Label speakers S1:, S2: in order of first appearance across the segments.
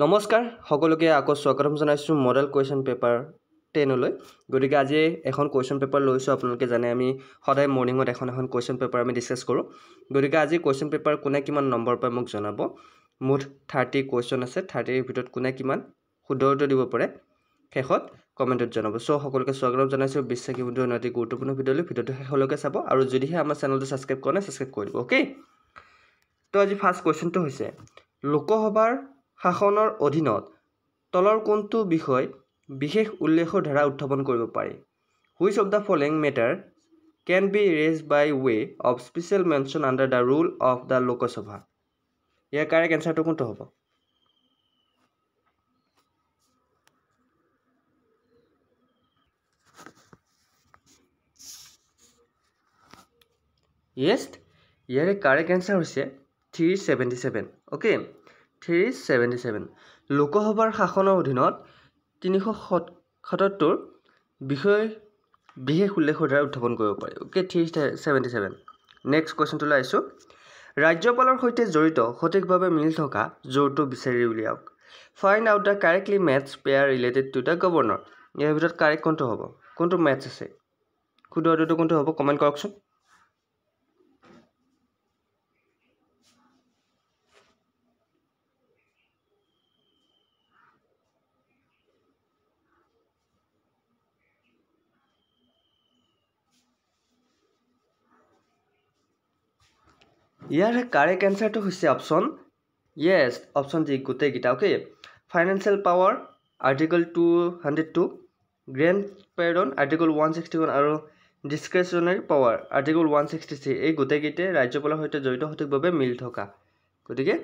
S1: নমস্কাৰ সকলোকে আকৌ স্বাগতম জনাইছোঁ মডেল কুৱেশ্যন পেপাৰ 10লৈ গতিকে আজি এখন কুৱেশ্যন পেপাৰ লৈছোঁ আপোনালোকে জানে আমি সদায় মৰ্নিঙত এখন কুৱেশ্যন পেপাৰ আমি ডিছকাছ কৰোঁ গতিকে আজি কুৱেশ্যন পেপাৰ কোনে কিমান নম্বৰ পায় মোক জনাব মুঠ 30 কুৱেশ্যন আছে 30ৰ ভিতৰত কোনে কিমান শুদ্ধ উত্তৰ দিব পাৰে শেষত কমেণ্টত জনাব সো সকলোকে স্বাগতম জনাইছোঁ বিশ্বাসী বন্ধু অতি গুৰুত্বপূৰ্ণ ভিডিঅ'টো শেষলৈকে চাব আৰু যদিহে আমাৰ চেনেলটো ছাবস্ক্ৰাইব কৰা নাই ছাবস্ক্ৰাইব কৰি দিব ওকে তো আজি ফাৰ্ষ্ট কুৱেশ্যনটো হৈছে লোকসভাৰ শাসনৰ অধীনত তলৰ কোনটো বিষয় বিশেষ উল্লেখৰ ধাৰা উত্থাপন কৰিব পাৰি which of the following matter can be raised by way of special mention under the rule of the Lok Sabha ইয়াৰ কাৰেক্ট এনসাৰটো কোনটো হ'ব yes ইয়াৰ কাৰেক্ট এনসাৰ হৈছে 377 ওকে 377 লোকসভাৰ শাসনৰ অধীনত 377 বিষয় বিশেষ উল্লেখৰ দ্বাৰা উত্থাপন কৰিব পাৰি ওকে 377 নেক্সট কোৱেশ্যনটো লাইছো ৰাজ্যপালৰ সৈতে জড়িত সঠিকভাৱে মিল থকা জোৰটো বিচাৰি উলিয়াওক ফাইণ্ড আউট দ্য কাৰেক্টলি মেথছ pair related to the governor ইয়াৰ ভিতৰত কাৰেক্ট কোনটো হ'ব কোনটো মেথছ আছে শুদ্ধ উত্তৰটো কোনটো হ'ব কমেণ্ট কৰকচোন ইয়াৰ কাৰেক্ট এনসাৰটো হৈছে অপশ্যন yes অপশ্যন ডি গোটেইকেইটা okay financial power article 202 grant pardon article 161 আৰু ডিসক্ৰিপশ্যনাৰী পাৱাৰ আৰ্টিকল 163 এই গোটেইকেইটাই ৰাজ্যপালৰ সৈতে জড়িত সঠিকভাৱে মিল থকা গতিকে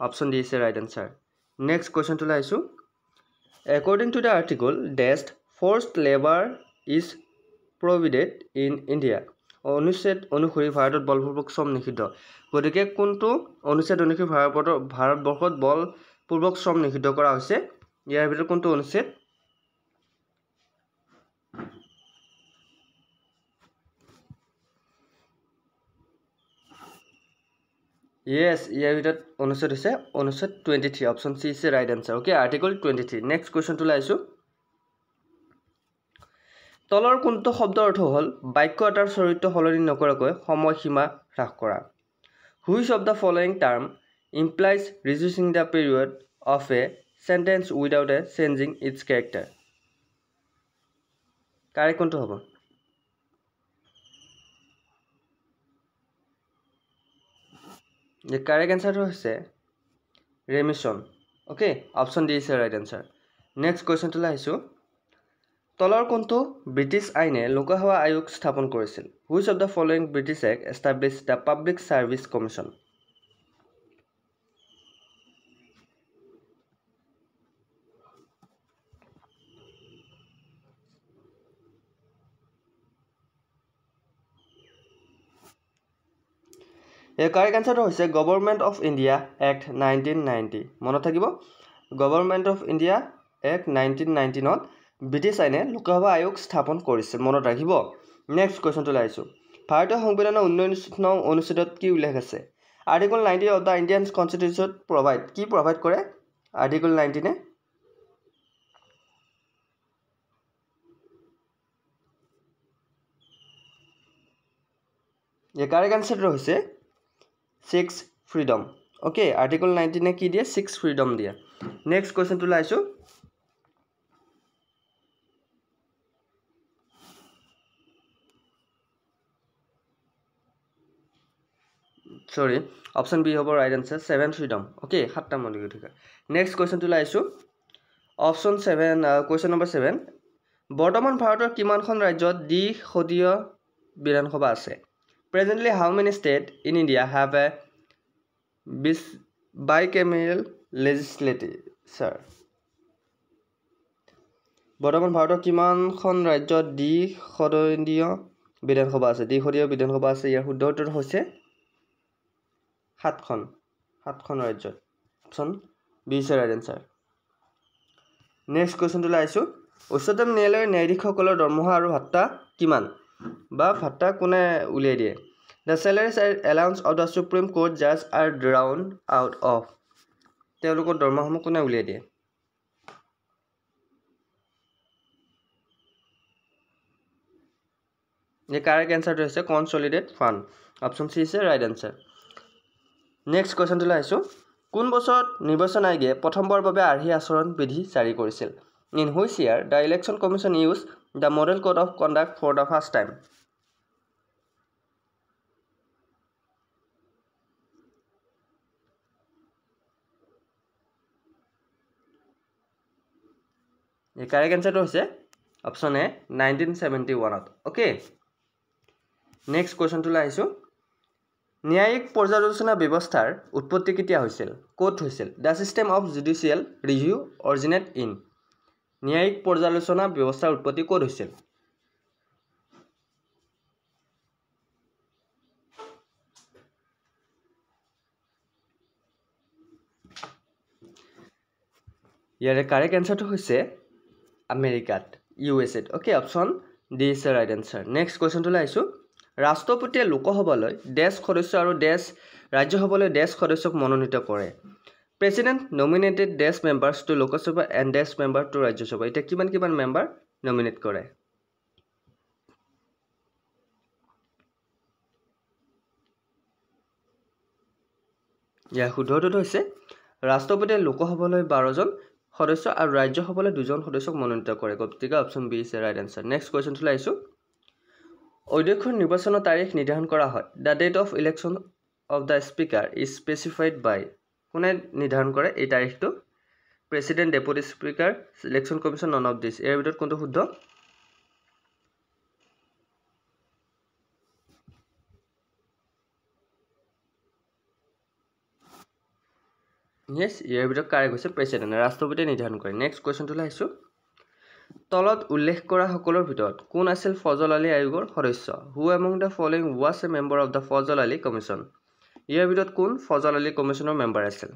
S1: option D is right answer next কুৱেশ্যনটো লাইছো according to the article dash forced labor is prohibited in India অনুচ্ছেদ অনুসৰি ভাৰতত বলপূৰ্বক শ্ৰম নিষিদ্ধ গতিকে কোনটো অনুচ্ছেদ অনুসৰি ভাৰতবৰ্ষত বলপূৰ্বক শ্ৰম নিষিদ্ধ কৰা হৈছে ইয়াৰ ভিতৰত কোনটো অনুচ্ছেদ yes ইয়াৰ ভিতৰত অনুচ্ছেদ হৈছে অনুচ্ছেদ 23 option C is right answer okay article 23 next কুৱেশ্যনটো লাইছো তলৰ কোনটো শব্দৰ অৰ্থ হ'ল বাক্য এটাৰ চৰিত্ৰ সলনি নকৰাকৈ সময়সীমা হ্ৰাস কৰা which of the following term implies reducing the period of a sentence without a changing its character correct কোনটো হ'ব The correct answer হৈছে remission. Okay, option D is the right answer. Next question to লাইছো তলৰ কোনটো British আইনে লোকসভা আয়োগ স্থাপন কৰিছিল Which of the following British Act established the Public Service Commission? The correct answer হৈছে Government of India Act 1990 মনত থাকিব Government of India Act 1919 to British আইনে লোকসভা আয়োগ স্থাপন কৰিছিল মনত ৰাখিব নেক্সট কোৱেশ্যনটো লাইছো ভাৰতীয় সংবিধানৰ 19 নং অনুচ্ছেদত কি উল্লেখ আছে article 90 of the Indian constitution provide কৰে আৰ্টিকল 90 নে The correct answer হৈছে 6 freedom okay article 19 ne ki diye 6 freedom diya next question to laisu sorry option B hobo right answer 7 freedom okay hatta moli thika next question to laisu option 7 question number 7 বৰ্তমান ভাৰতৰ কিমানখন ৰাজ্যত দ্বিসদীয় বিধানসভা আছে Presently, how many states in India have a bicameral legislature? বৰ্তমান ভাৰতৰ কিমানখন ৰাজ্যত দ্বিসদীয় বিধানসভা আছে দ্বিসদীয় বিধানসভা আছে ইয়াৰ শুদ্ধ উত্তৰ হৈছে 7খন ৰাজ্যত option B is right answer next কোৱেশ্যনটো লাইছো উচ্চতম ন্যায়ালয়ৰ ন্যায়াধীশসকলৰ দৰমহা আৰু ভাত্তা কিমান বা ভাত্তা কোনে উলিয়াই দিয়ে The salaries and allowance of the Supreme Court judges are drawn out of তেওঁলোকৰ দৰমহাসমূহ কোনে উলিয়াই দিয়ে The correct answer to is a consolidate fund. Option C is a right answer. Next question to laisu. কোন বছৰত নিৰ্বাচন আয়োগে প্ৰথমবাৰৰ বাবে আৰ্হি আচৰণ বিধি জাৰি কৰিছিল? In which year the election commission used the model code of conduct for the first time? The correct answer to is option A 1971. Okay. Next question to laisu. ন্যায়িক পৰ্যালোচনা ব্যৱস্থাৰ উৎপত্তি কেতিয়া হৈছিল ক'ত হৈছিল The system of judicial review originate in ন্যায়িক পৰ্যালোচনা ব্যৱস্থাৰ উৎপত্তি ক'ত হৈছিল ইয়াৰে কাৰেক্ট আনসাৰটো হৈছে আমেৰিকাত USA okay option D is the right answer next কোৱেশ্চনটো লাইছো ৰাষ্ট্ৰপতিয়ে লোকসভালৈ দেশ সদস্য আৰু দেশ ৰাজ্যসভালৈ দেশ সদস্যক মনোনীত কৰে প্ৰেসিডেন্ট নমিনেটেড দেশ মেম্বাৰ্স টু লোকসভা এণ্ড দেশ মেম্বাৰ টু ৰাজ্যসভা এটা কিমান মেম্বাৰ নমিনেট কৰে ইয়া শুদ্ধটো হৈছে ৰাষ্ট্ৰপতিয়ে লোকসভালৈ 12 জন সদস্য আৰু ৰাজ্যসভালৈ 2 জন সদস্যক মনোনীত কৰে গতিকে option B is the right answer next কোৱেশ্চনটো লাইছো অধ্যক্ষৰ নিৰ্বাচনৰ তাৰিখ নিৰ্ধাৰণ কৰা হয় the date of election of the speaker is specified by কোনে নিৰ্ধাৰণ কৰে এই তাৰিখটো president deputy speaker election commission none of this এৰ ভিতৰত কোনটো শুদ্ধ Yes, ইয়াৰ ভিতৰত কাৰেক্ট হৈছে প্ৰেসিডেন্ট ৰাষ্ট্ৰপতিয়ে নিৰ্ধাৰণ কৰে নেক্সট কোৱেশ্চনটো লাইছো তলত উল্লেখ কৰা সকলৰ ভিতৰত কোন আছিল ফজল আলী আয়োগৰ সদস্য who among the following was a member of the Fazal Ali commission ইয়াৰ ভিতৰত কোন ফজল আলী কমিশ্যনৰ মেম্বাৰ আছিল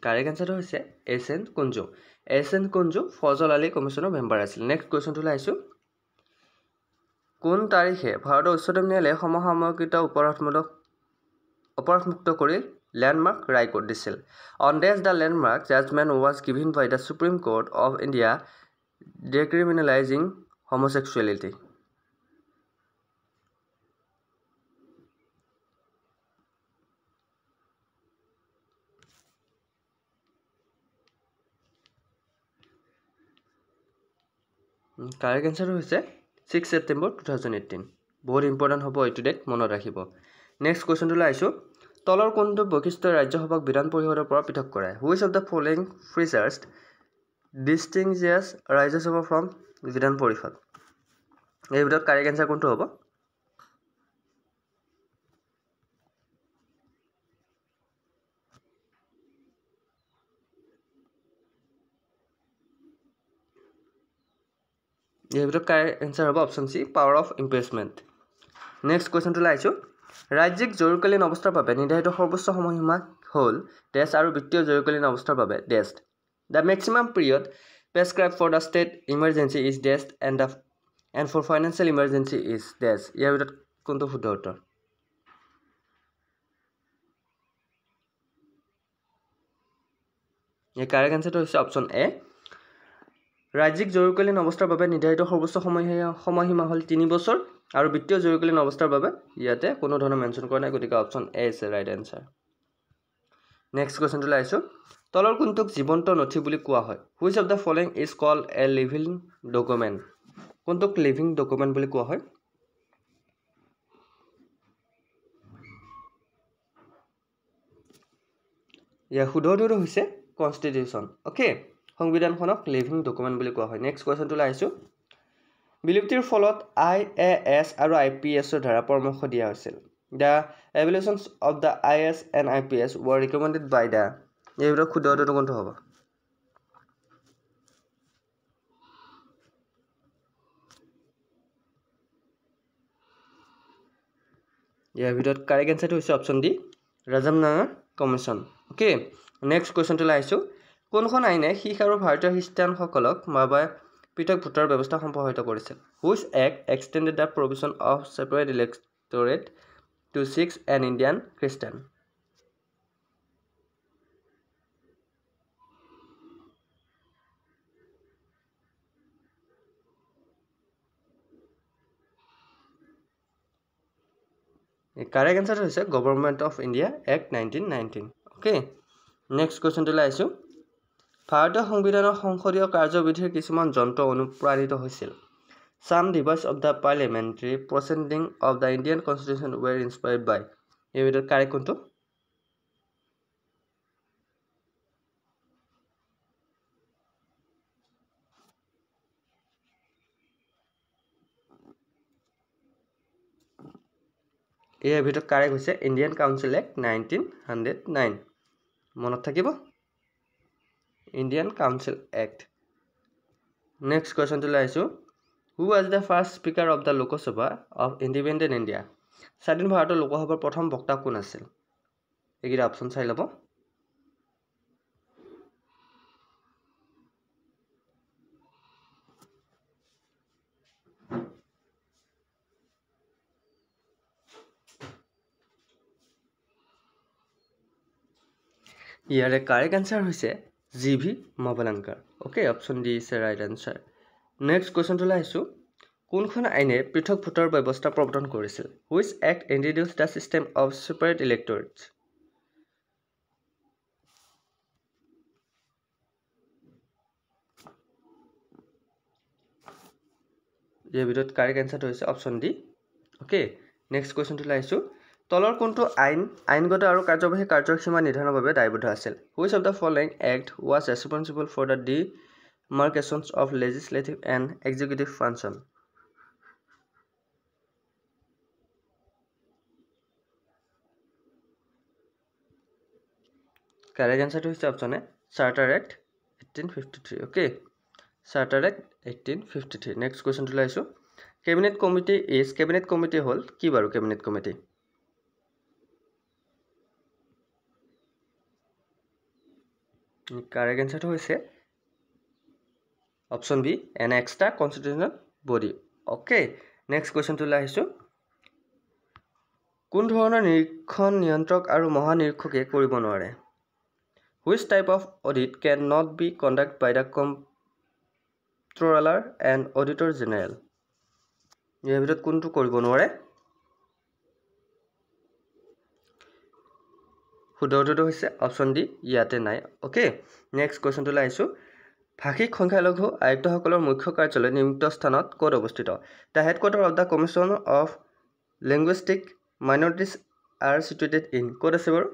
S1: কাৰেক্ট আনসাৰটো হৈছে এছ এন কুঞ্জু ফজল আলী কমিশ্যনৰ মেম্বাৰ আছিল নেক্সট কোৱেশ্চনটো লাইছো কোন তাৰিখে ভাৰতৰ উচ্চতম ন্যায়ালয়ে সমসাময়িকতা অপৰাধমুক্ত কৰি ল্যান্ডমাৰ্ক ৰায় কোড দিছিল on dash the landmark judgment was given by the supreme court of India decriminalizing homosexuality correct আনসাৰটো হৈছে 6 September 2018 বহুত ইম্পৰ্টেন্ট হ'ব এইটো ডেট মনত ৰাখিব নেক্সট কোৱেশ্চনটো লাইছো তলৰ কোনটো বৈশিষ্ট্য ৰাজ্যসভাক বিধান পৰিষদৰ পৰা পৃথক কৰে which of the following features distinguishes Rajya Sabha from Vidhan Parishad এই ভিতৰত কাৰেক্ট আনসাৰ কোনটো হ'ব ইয়াৰ ভিতৰত কাৰেক্ট আনসাৰ হ'ব option C power of impeachment next কোৱেশ্চনটো লাইছো ৰাজ্যিক জৰুৰীকালীন অৱস্থাৰ বাবে নিৰ্ধাৰিত সৰ্বোচ্চ সময়সীমা হ'ল দেশ আৰু বিত্তীয় জৰুৰীকালীন অৱস্থাৰ বাবে dash the maximum period prescribed for the state emergency is dash and for financial emergency is dash ইয়াৰ ভিতৰত কোনটো শুদ্ধ উত্তৰ ইয়াৰ কাৰেক্ট আনসাৰটো হৈছে অপচন এ ৰাজ্যিক জৰুৰীকালীন অৱস্থাৰ বাবে নিৰ্ধাৰিত সৰ্বোচ্চ সময়সীমা হ'ল 3 বছৰ আৰু বিত্তীয় জৰুৰীকালীন অৱস্থাৰ বাবে ইয়াতে কোনো ধৰণৰ মেনশ্যন কৰা নাই গতিকে option A is right answer next কোৱেশ্চনটো লাইছো তলৰ কোনটোক জীৱন্ত নথি বুলি কোৱা হয় which of the following is called a living document কোনটোক লিভিং ডকুমেণ্ট বুলি কোৱা হয় ইয়াৰ শুদ্ধটো হৈছে কনষ্টিটিউশ্যন ওকে সংবিধানখনক লিভিং ডকুমেণ্ট বুলি কোৱা হয় নেক্সট কোৱেশ্চনটো লাইছো বিলুপ্তিৰ ফলত IAS আৰু IPSৰ দ্বাৰা পৰামৰ্শ দিয়া হৈছিল the evolutions of the IAS and IPS were recommended by the এই ভিতৰত শুদ্ধটো কোনটো হ'ব ইয়াৰ ভিতৰত কাৰেক্ট আনসাৰটো হৈছে option D Rajamannar commission okay next কোৱেশ্চনটো লাইছো কোনখন আইনে শিখ আৰু ভাৰতীয় খ্ৰীষ্টানসকলক বাবে পৃথক ভোটৰ ব্যৱস্থা সম্প্ৰসাৰিত কৰিছিল? Which act extended the provision of separate electorate to Sikhs and Indian Christian? The correct answer is Government of India Act 1919. Okay. Next question to laisu. ভাৰতীয় সংবিধানৰ সংসদীয় কাৰ্যবিধিৰ কিছুমান যন্ত্ৰ অনুপ্ৰাণিত হৈছিল. Some devices of the parliamentary proceeding of the Indian Constitution were inspired by. এই ভিতৰত correct কোনটো? এই ভিতৰত correct হৈছে Indian Council Act 1909. মনত থাকিব? Indian Council Act. Next question to laisu. Who was the first speaker of the Lok Sabha of Independent India? স্বাধীন ভাৰতৰ লোকসভাৰ প্ৰথম বক্তা কোন আছিল? এইকেইটা অপশ্যন চাই ল'ব। ইয়াৰে কাৰেক্ট আনসাৰ হৈছে GV Mavalankar. Okay, option D is the right answer. Next question to laisu. কোনখন আইনে পৃথক ভোটৰ ব্যৱস্থা প্ৰৱৰ্তন কৰিছিল? Which act introduced the system of separate electorates? ইয়াৰ ভিতৰত কাৰেক্ট আনসাৰটো হৈছে অপশ্যন ডি। অ'কে, নেক্সট কুৱেশ্যনটো লাইছোঁ। তলৰ কোনটো আইনগত আৰু কাৰ্যবাহী কাৰ্যসীমা নিৰ্ধাৰণৰ বাবে দায়বদ্ধ আছিল? Which of the following act was responsible for the demarcations of legislative and executive function? Correct আনসাৰটো হৈছে option A, charter act 1853। Okay, charter act 1853। Next কুৱেশ্যনটো লাইছোঁ। কেবিনেট কমিটি কেবিনেট কমিটি হ'ল কি বাৰু? কেবিনেট কমিটি কাৰেক্ট এনচাৰটো হৈছে option B, an extra constitutional body. Okay, next কুৱেশ্যনটোলৈ আহিছোঁ। কোন ধৰণৰ নিৰীক্ষণ নিয়ন্ত্ৰক আৰু মহানিৰীক্ষকে কৰিব নোৱাৰে? Which type of audit can not be conducted by the comptroller and auditor general? ইয়াৰ ভিতৰত কোনটো কৰিব নোৱাৰে? শুদ্ধ উত্তৰটো হৈছে অপশ্যন ডি, ইয়াতে নাই। অ'কে, নেক্সট কুৱেশ্যনটোলৈ আহিছোঁ। ভাষিক সংখ্যালঘু আয়ুক্তসকলৰ মুখ্য কাৰ্যালয় নিম্নোক্ত স্থানত ক'ত অৱস্থিত? The headquarter of the commission of linguistic minorities are situated in, ক'ত আছে বাৰু?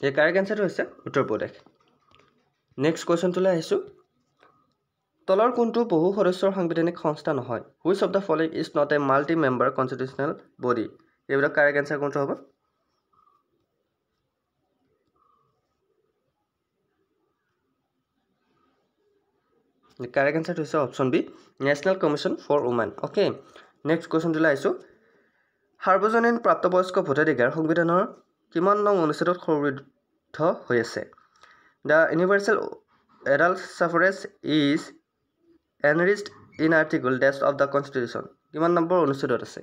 S1: এই কাৰেক্ট এনচাৰটো হৈছে উত্তৰ প্ৰদেশ। নেক্সট কুৱেশ্যনটোলৈ আহিছোঁ। তলৰ কোনটো বহু সদস্যৰ সাংবিধানিক সংস্থা নহয়? Which of the following is not a multi member constitutional body? এইবিলাক কাৰেক্ট এনচাৰ কোনটো হ'ব? কাৰেক্ট এনচাৰটো হৈছে option B, national commission for women. Okay, next কুৱেশ্যনটোলৈ আহিছোঁ। সাৰ্বজনীন প্ৰাপ্তবয়স্ক ভোটাধিকাৰ সংবিধানৰ কিমান নং অনুচ্ছেদত সুবিধ হৈ আছে? The universal adult suffrage is enriched in article dash of the constitution, কিমান নম্বৰ অনুচ্ছেদত আছে?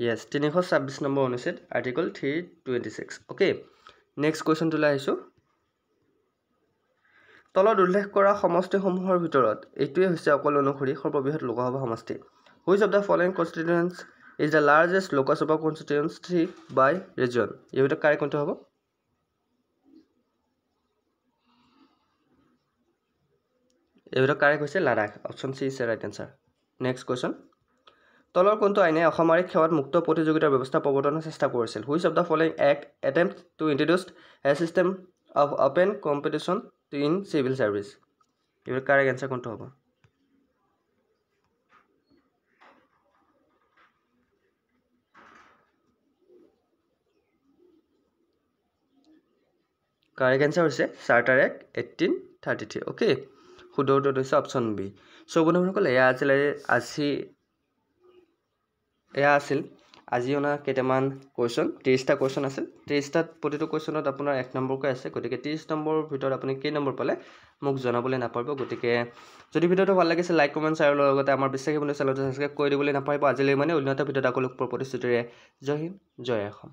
S1: য়েছ, 326 নম্বৰ অনুচ্ছেদ, আৰ্টিকল 326। অ'কে, নেক্সট কুৱেশ্যনটোলৈ আহিছোঁ। তলত উল্লেখ কৰা সমষ্টিসমূহৰ ভিতৰত এইটোৱে হৈছে অকল অনুসৰি সৰ্ববৃহৎ লোকসভা সমষ্টি। Which of the following constituency is the largest Lok Sabha constituency by region? এই ভিতৰত কাৰেক্ট কোনটো হ'ব? এই ভিতৰত কাৰেক্ট হৈছে Ladakh. Option C is right answer. Next question. তলৰ কোনটো আইনে অসামৰিক সেৱাত মুক্ত প্ৰতিযোগিতাৰ ব্যৱস্থা প্ৰৱৰ্তনৰ চেষ্টা কৰিছিল? Which of the following act attempt to introduce a system of open competition in civil service? এইবোৰ কাৰেক্ট এনচাৰ কোনটো হ'ব? কাৰেক্ট এনচাৰ হৈছে চাৰ্টাৰ এক্ট 1833। অ'কে, শুদ্ধ উত্তৰটো হৈছে অপশ্যন বি। চ' বন্ধুসকল, এয়া আজিলৈ এয়া আছিল আজি অনা কেইটামান কুৱেশ্যন 30টা কুৱেশ্যন আছিল 30টাত প্ৰতিটো কুৱেশ্যনত আপোনাৰ 1 নম্বৰকৈ আছে গতিকে 30 নম্বৰৰ ভিতৰত আপুনি কেই নম্বৰ পালে মোক জনাবলৈ নাপাহৰিব গতিকে যদি ভিডিঅ'টো ভাল লাগিছে লাইক কমেণ্ট শ্বেয়াৰ লগতে আমাৰ বিশ্বাসী বন্ধু চেনেলটো সাবস্ক্ৰাইব কৰি দিবলৈ নাপাহৰিব আজিলৈ মানে অন্য এটা ভিডিঅ'ত আকৌ লগ পোৱাৰ প্ৰতিশ্ৰুতিৰে জয় হিন্দ জয় অসম